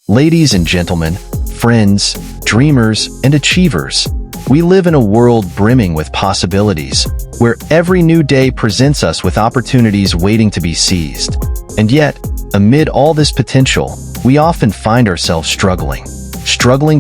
Ladies and gentlemen, friends, dreamers, and achievers, we live in a world brimming with possibilities, where every new day presents us with opportunities waiting to be seized. And yet, amid all this potential, we often find ourselves struggling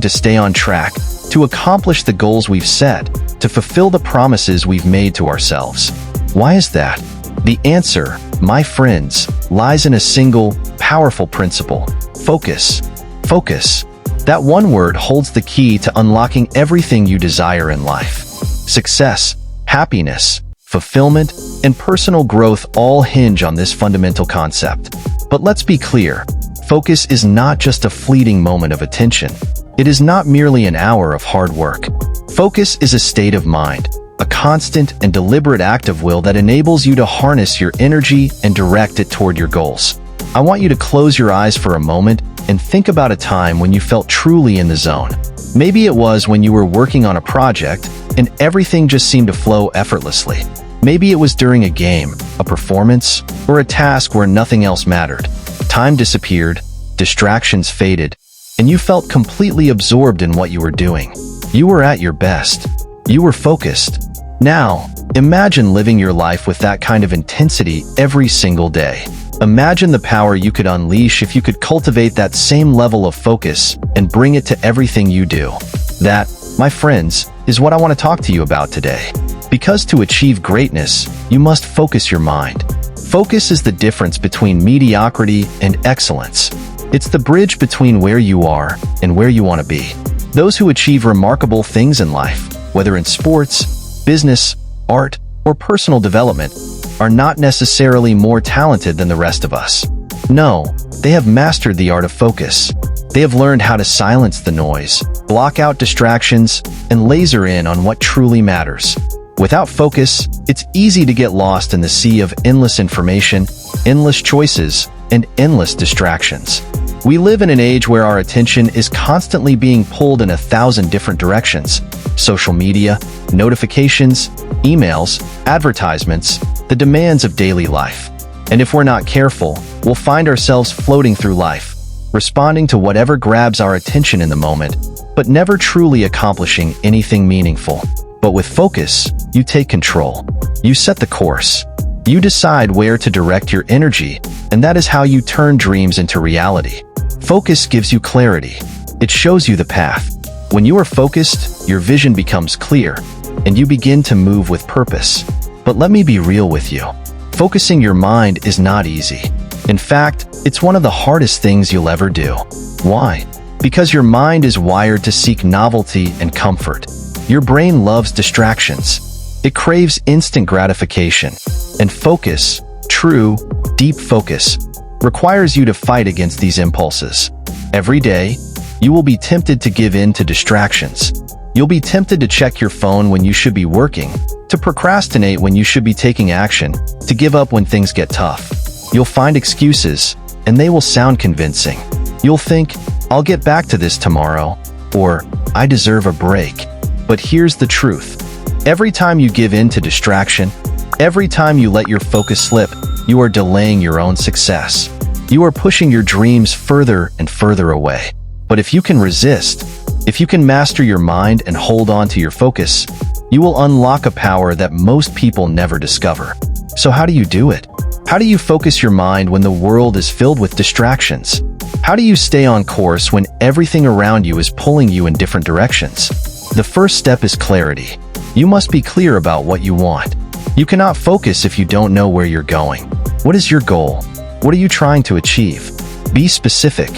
to stay on track, to accomplish the goals we've set, to fulfill the promises we've made to ourselves. Why is that? The answer, my friends, lies in a single, powerful principle: focus. Focus. That one word holds the key to unlocking everything you desire in life. Success, happiness, fulfillment, and personal growth all hinge on this fundamental concept. But let's be clear, focus is not just a fleeting moment of attention. It is not merely an hour of hard work. Focus is a state of mind, a constant and deliberate act of will that enables you to harness your energy and direct it toward your goals. I want you to close your eyes for a moment and think about a time when you felt truly in the zone. Maybe it was when you were working on a project and everything just seemed to flow effortlessly. Maybe it was during a game, a performance, or a task where nothing else mattered. Time disappeared, distractions faded, and you felt completely absorbed in what you were doing. You were at your best. You were focused. Now, imagine living your life with that kind of intensity every single day. Imagine the power you could unleash if you could cultivate that same level of focus and bring it to everything you do. That, my friends, is what I want to talk to you about today. Because to achieve greatness, you must focus your mind. Focus is the difference between mediocrity and excellence. It's the bridge between where you are and where you want to be. Those who achieve remarkable things in life, whether in sports, business, art, or personal development, are not necessarily more talented than the rest of us. No, they have mastered the art of focus. They have learned how to silence the noise, block out distractions, and laser in on what truly matters. Without focus, it's easy to get lost in the sea of endless information, endless choices, and endless distractions. We live in an age where our attention is constantly being pulled in 1,000 different directions. Social media, notifications, emails, advertisements, the demands of daily life. And if we're not careful, we'll find ourselves floating through life, responding to whatever grabs our attention in the moment, but never truly accomplishing anything meaningful. But with focus, you take control. You set the course. You decide where to direct your energy, and that is how you turn dreams into reality. Focus gives you clarity. It shows you the path. When you are focused, your vision becomes clear, and you begin to move with purpose. But let me be real with you. Focusing your mind is not easy. In fact, it's one of the hardest things you'll ever do. Why? Because your mind is wired to seek novelty and comfort. Your brain loves distractions. It craves instant gratification. And focus, true, deep focus, requires you to fight against these impulses. Every day, you will be tempted to give in to distractions. You'll be tempted to check your phone when you should be working, to procrastinate when you should be taking action, to give up when things get tough. You'll find excuses, and they will sound convincing. You'll think, I'll get back to this tomorrow, or I deserve a break. But here's the truth. Every time you give in to distraction, every time you let your focus slip, you are delaying your own success. You are pushing your dreams further and further away. But if you can resist, if you can master your mind and hold on to your focus, you will unlock a power that most people never discover. So how do you do it? How do you focus your mind when the world is filled with distractions? How do you stay on course when everything around you is pulling you in different directions? The first step is clarity. You must be clear about what you want. You cannot focus if you don't know where you're going. What is your goal? What are you trying to achieve? Be specific.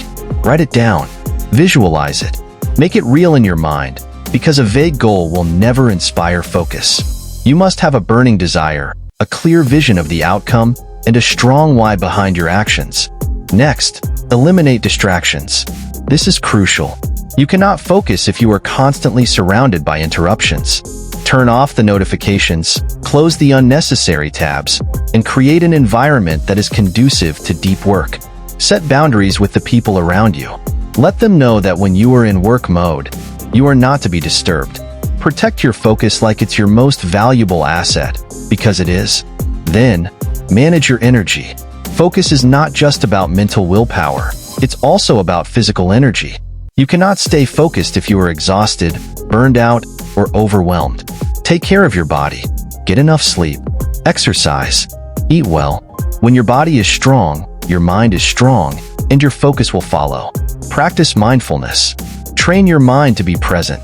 Write it down. Visualize it. Make it real in your mind, because a vague goal will never inspire focus. You must have a burning desire, a clear vision of the outcome, and a strong why behind your actions. Next, eliminate distractions. This is crucial. You cannot focus if you are constantly surrounded by interruptions. Turn off the notifications, close the unnecessary tabs, and create an environment that is conducive to deep work. Set boundaries with the people around you. Let them know that when you are in work mode, you are not to be disturbed. Protect your focus like it's your most valuable asset, because it is. Then, manage your energy. Focus is not just about mental willpower. It's also about physical energy. You cannot stay focused if you are exhausted, burned out, or overwhelmed. Take care of your body. Get enough sleep. Exercise. Eat well. When your body is strong, your mind is strong, and your focus will follow. Practice mindfulness. Train your mind to be present.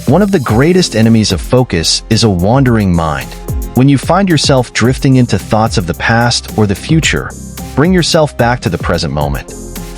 One of the greatest enemies of focus is a wandering mind. When you find yourself drifting into thoughts of the past or the future, bring yourself back to the present moment.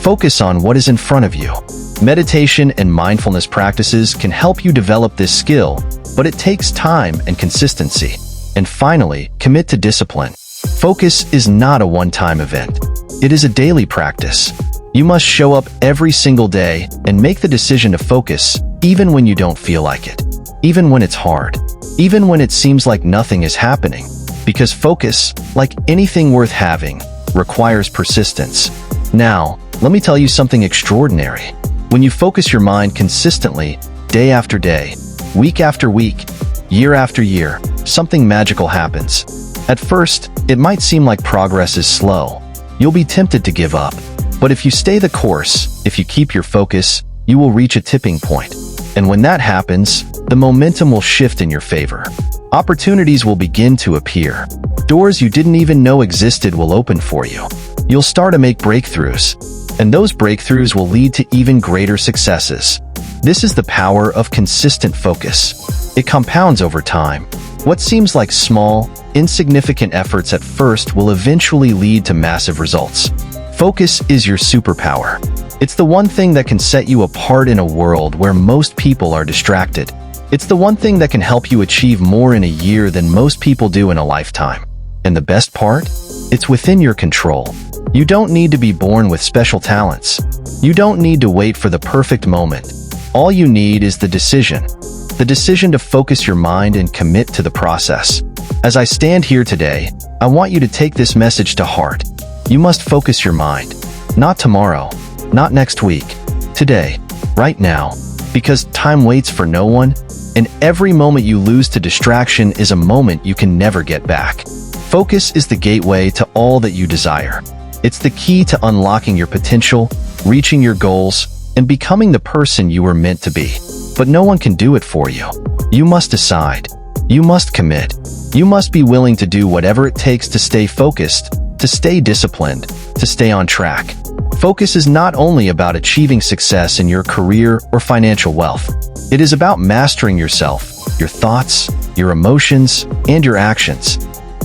Focus on what is in front of you. Meditation and mindfulness practices can help you develop this skill, but it takes time and consistency. And finally, commit to discipline. Focus is not a one-time event. It is a daily practice. You must show up every single day and make the decision to focus, even when you don't feel like it, even when it's hard, even when it seems like nothing is happening. Because focus, like anything worth having, requires persistence. Now, let me tell you something extraordinary. When you focus your mind consistently, day after day, week after week, year after year, something magical happens. At first, it might seem like progress is slow. You'll be tempted to give up. But if you stay the course, if you keep your focus, you will reach a tipping point. And when that happens, the momentum will shift in your favor. Opportunities will begin to appear. Doors you didn't even know existed will open for you. You'll start to make breakthroughs. And those breakthroughs will lead to even greater successes. This is the power of consistent focus. It compounds over time. What seems like small, insignificant efforts at first will eventually lead to massive results. Focus is your superpower. It's the one thing that can set you apart in a world where most people are distracted. It's the one thing that can help you achieve more in a year than most people do in a lifetime. And the best part? It's within your control. You don't need to be born with special talents. You don't need to wait for the perfect moment. All you need is the decision. The decision to focus your mind and commit to the process. As I stand here today, I want you to take this message to heart. You must focus your mind. Not tomorrow, not next week. Today, right now. Because time waits for no one, and every moment you lose to distraction is a moment you can never get back. Focus is the gateway to all that you desire. It's the key to unlocking your potential, reaching your goals, and becoming the person you were meant to be. But no one can do it for you. You must decide. You must commit. You must be willing to do whatever it takes to stay focused, to stay disciplined, to stay on track. Focus is not only about achieving success in your career or financial wealth. It is about mastering yourself, your thoughts, your emotions, and your actions.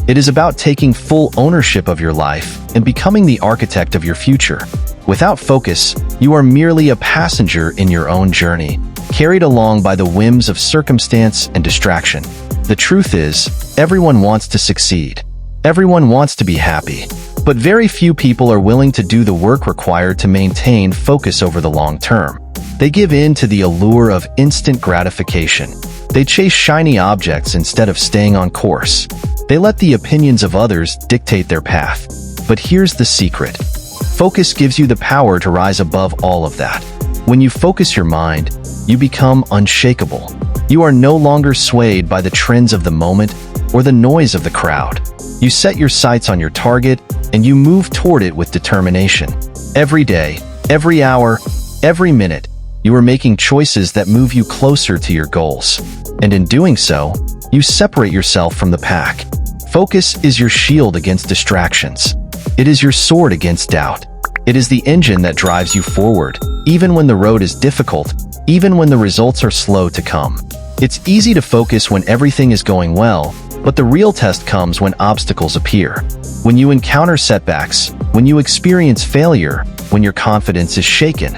It is about taking full ownership of your life and becoming the architect of your future. Without focus, you are merely a passenger in your own journey, carried along by the whims of circumstance and distraction. The truth is, everyone wants to succeed. Everyone wants to be happy. But very few people are willing to do the work required to maintain focus over the long term. They give in to the allure of instant gratification. They chase shiny objects instead of staying on course. They let the opinions of others dictate their path. But here's the secret. Focus gives you the power to rise above all of that. When you focus your mind, you become unshakable. You are no longer swayed by the trends of the moment or the noise of the crowd. You set your sights on your target and you move toward it with determination. Every day, every hour, every minute, you are making choices that move you closer to your goals. And in doing so, you separate yourself from the pack. Focus is your shield against distractions. It is your sword against doubt. It is the engine that drives you forward, even when the road is difficult, even when the results are slow to come. It's easy to focus when everything is going well, but the real test comes when obstacles appear. When you encounter setbacks, when you experience failure, when your confidence is shaken.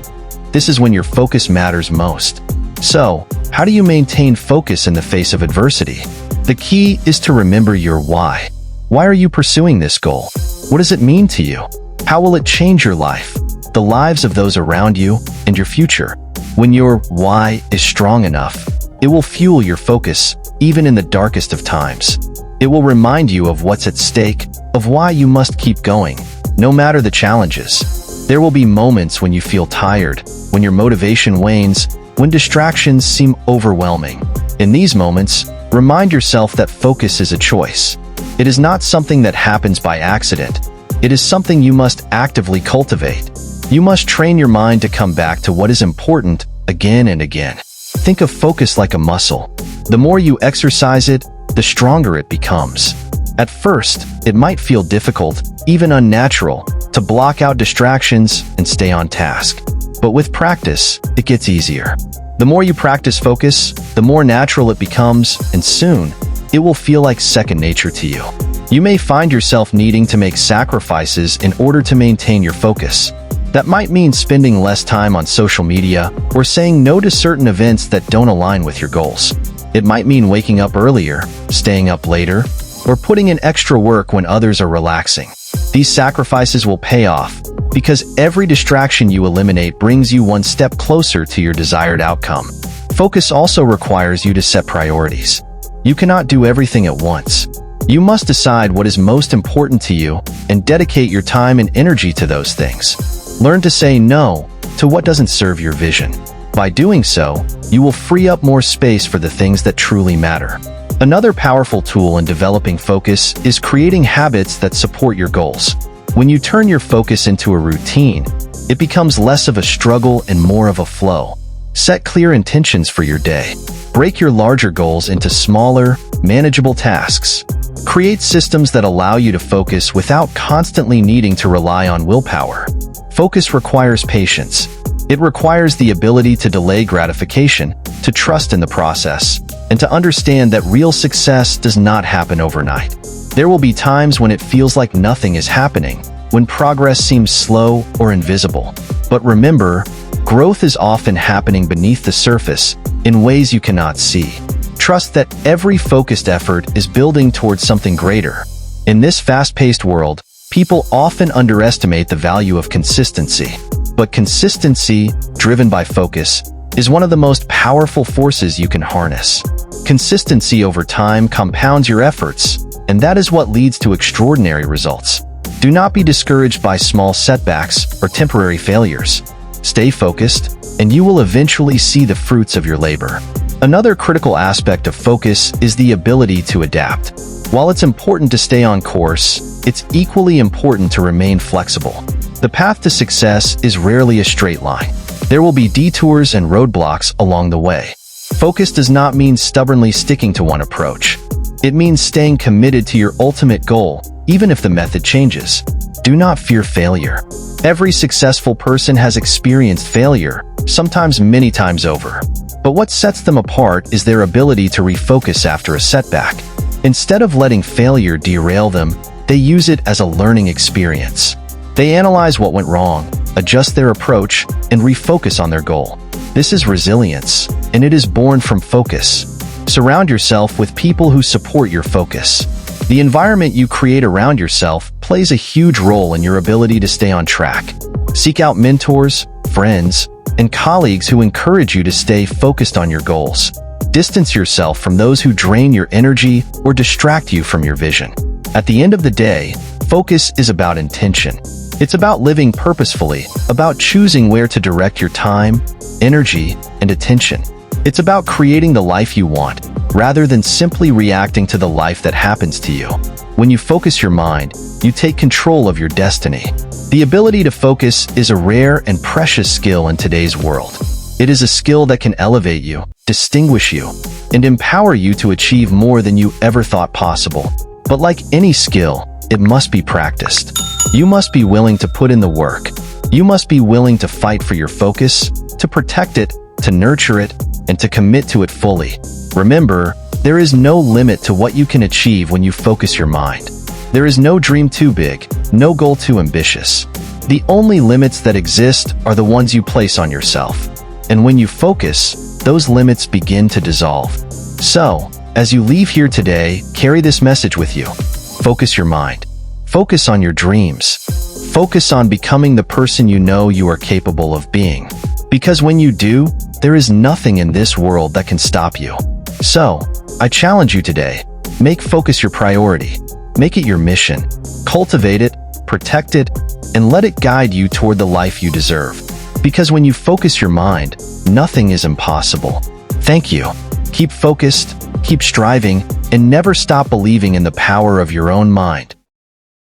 This is when your focus matters most. So, how do you maintain focus in the face of adversity? The key is to remember your why. Why are you pursuing this goal? What does it mean to you? How will it change your life, the lives of those around you, and your future? When your why is strong enough, it will fuel your focus, even in the darkest of times. It will remind you of what's at stake, of why you must keep going, no matter the challenges. There will be moments when you feel tired, when your motivation wanes, when distractions seem overwhelming. In these moments, remind yourself that focus is a choice. It is not something that happens by accident. It is something you must actively cultivate. You must train your mind to come back to what is important again and again. Think of focus like a muscle. The more you exercise it, the stronger it becomes. At first, it might feel difficult, even unnatural, to block out distractions and stay on task. But with practice, it gets easier. The more you practice focus, the more natural it becomes, and soon, it will feel like second nature to you. You may find yourself needing to make sacrifices in order to maintain your focus. That might mean spending less time on social media or saying no to certain events that don't align with your goals. It might mean waking up earlier, staying up later, or putting in extra work when others are relaxing. These sacrifices will pay off because every distraction you eliminate brings you one step closer to your desired outcome. Focus also requires you to set priorities. You cannot do everything at once. You must decide what is most important to you and dedicate your time and energy to those things. Learn to say no to what doesn't serve your vision. By doing so, you will free up more space for the things that truly matter. Another powerful tool in developing focus is creating habits that support your goals. When you turn your focus into a routine, it becomes less of a struggle and more of a flow. Set clear intentions for your day. Break your larger goals into smaller, manageable tasks. Create systems that allow you to focus without constantly needing to rely on willpower. Focus requires patience. It requires the ability to delay gratification, to trust in the process, and to understand that real success does not happen overnight. There will be times when it feels like nothing is happening, when progress seems slow or invisible. But remember, growth is often happening beneath the surface in ways you cannot see. Trust that every focused effort is building towards something greater. In this fast-paced world, people often underestimate the value of consistency. But consistency, driven by focus, is one of the most powerful forces you can harness. Consistency over time compounds your efforts, and that is what leads to extraordinary results. Do not be discouraged by small setbacks or temporary failures. Stay focused, and you will eventually see the fruits of your labor. Another critical aspect of focus is the ability to adapt. While it's important to stay on course, it's equally important to remain flexible. The path to success is rarely a straight line. There will be detours and roadblocks along the way. Focus does not mean stubbornly sticking to one approach. It means staying committed to your ultimate goal, even if the method changes. Do not fear failure. Every successful person has experienced failure, sometimes many times over. But what sets them apart is their ability to refocus after a setback. Instead of letting failure derail them, they use it as a learning experience. They analyze what went wrong, adjust their approach, and refocus on their goal. This is resilience, and it is born from focus. Surround yourself with people who support your focus. The environment you create around yourself plays a huge role in your ability to stay on track. Seek out mentors, friends, and colleagues who encourage you to stay focused on your goals. Distance yourself from those who drain your energy or distract you from your vision. At the end of the day, focus is about intention. It's about living purposefully, about choosing where to direct your time, energy, and attention. It's about creating the life you want, rather than simply reacting to the life that happens to you. When you focus your mind, you take control of your destiny. The ability to focus is a rare and precious skill in today's world. It is a skill that can elevate you, distinguish you, and empower you to achieve more than you ever thought possible. But like any skill, it must be practiced. You must be willing to put in the work. You must be willing to fight for your focus, to protect it, to nurture it, and to commit to it fully. Remember, there is no limit to what you can achieve when you focus your mind. There is no dream too big, no goal too ambitious. The only limits that exist are the ones you place on yourself. And when you focus, those limits begin to dissolve. So, as you leave here today, carry this message with you. Focus your mind. Focus on your dreams. Focus on becoming the person you know you are capable of being. Because when you do, there is nothing in this world that can stop you. So, I challenge you today. Make focus your priority. Make it your mission. Cultivate it, protect it, and let it guide you toward the life you deserve. Because when you focus your mind, nothing is impossible. Thank you. Keep focused, keep striving, and never stop believing in the power of your own mind.